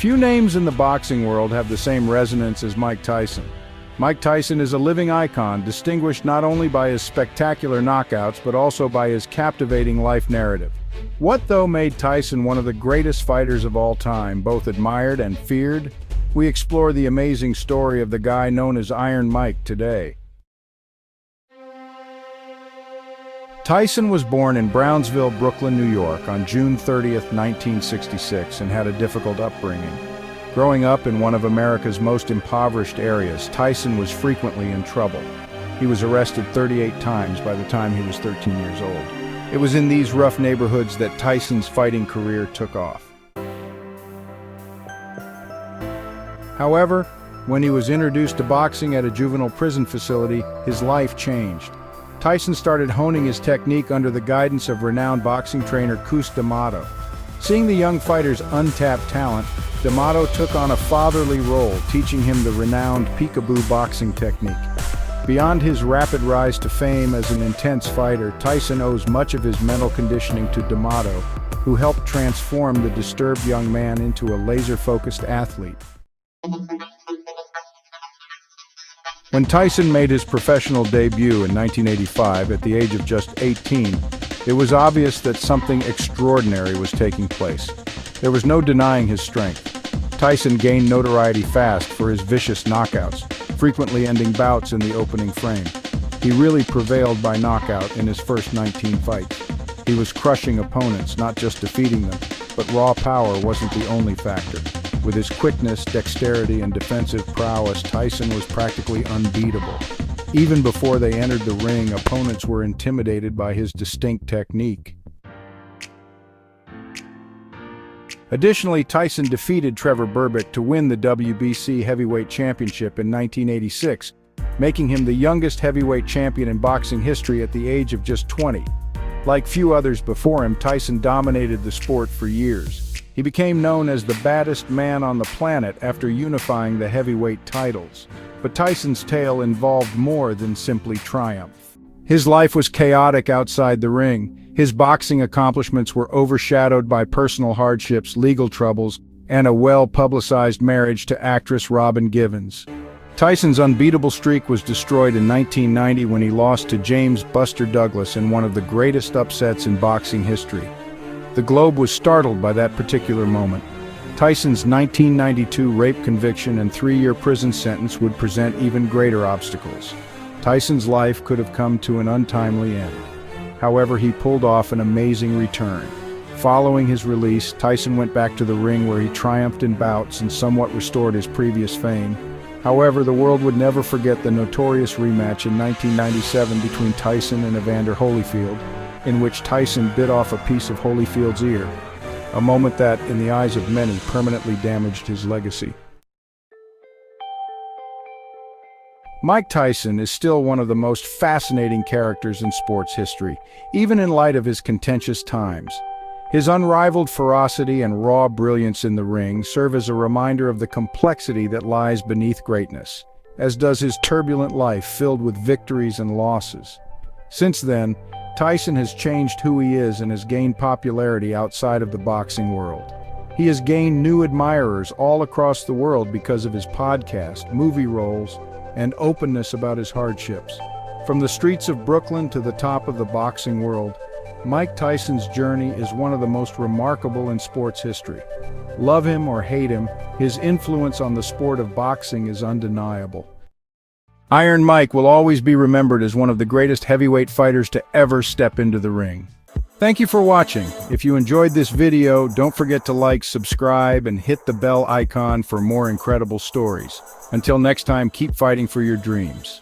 Few names in the boxing world have the same resonance as Mike Tyson. Mike Tyson is a living icon, distinguished not only by his spectacular knockouts, but also by his captivating life narrative. What, though, made Tyson one of the greatest fighters of all time, both admired and feared? We explore the amazing story of the guy known as Iron Mike today. Tyson was born in Brownsville, Brooklyn, New York on June 30th, 1966, and had a difficult upbringing. Growing up in one of America's most impoverished areas, Tyson was frequently in trouble. He was arrested 38 times by the time he was 13 years old. It was in these rough neighborhoods that Tyson's fighting career took off. However, when he was introduced to boxing at a juvenile prison facility, his life changed. Tyson started honing his technique under the guidance of renowned boxing trainer Cus D'Amato. Seeing the young fighter's untapped talent, D'Amato took on a fatherly role, teaching him the renowned peekaboo boxing technique. Beyond his rapid rise to fame as an intense fighter, Tyson owes much of his mental conditioning to D'Amato, who helped transform the disturbed young man into a laser-focused athlete. When Tyson made his professional debut in 1985 at the age of just 18, it was obvious that something extraordinary was taking place. There was no denying his strength. Tyson gained notoriety fast for his vicious knockouts, frequently ending bouts in the opening frame. He really prevailed by knockout in his first 19 fights. He was crushing opponents, not just defeating them, but raw power wasn't the only factor. With his quickness, dexterity, and defensive prowess, Tyson was practically unbeatable. Even before they entered the ring, opponents were intimidated by his distinct technique. Additionally, Tyson defeated Trevor Berbick to win the WBC Heavyweight Championship in 1986, making him the youngest heavyweight champion in boxing history at the age of just 20. Like few others before him, Tyson dominated the sport for years. He became known as the baddest man on the planet after unifying the heavyweight titles. But Tyson's tale involved more than simply triumph. His life was chaotic outside the ring. His boxing accomplishments were overshadowed by personal hardships, legal troubles, and a well-publicized marriage to actress Robin Givens. Tyson's unbeatable streak was destroyed in 1990 when he lost to James "Buster" Douglas in one of the greatest upsets in boxing history. The globe was startled by that particular moment. Tyson's 1992 rape conviction and 3-year prison sentence would present even greater obstacles. Tyson's life could have come to an untimely end. However, he pulled off an amazing return. Following his release, Tyson went back to the ring where he triumphed in bouts and somewhat restored his previous fame. However, the world would never forget the notorious rematch in 1997 between Tyson and Evander Holyfield, in which Tyson bit off a piece of Holyfield's ear, a moment that, in the eyes of many, permanently damaged his legacy. Mike Tyson is still one of the most fascinating characters in sports history, even in light of his contentious times. His unrivaled ferocity and raw brilliance in the ring serve as a reminder of the complexity that lies beneath greatness, as does his turbulent life filled with victories and losses. Since then, Tyson has changed who he is and has gained popularity outside of the boxing world. He has gained new admirers all across the world because of his podcast, movie roles, and openness about his hardships. From the streets of Brooklyn to the top of the boxing world, Mike Tyson's journey is one of the most remarkable in sports history. Love him or hate him, his influence on the sport of boxing is undeniable. Iron Mike will always be remembered as one of the greatest heavyweight fighters to ever step into the ring. Thank you for watching. If you enjoyed this video, don't forget to like, subscribe, and hit the bell icon for more incredible stories. Until next time, keep fighting for your dreams.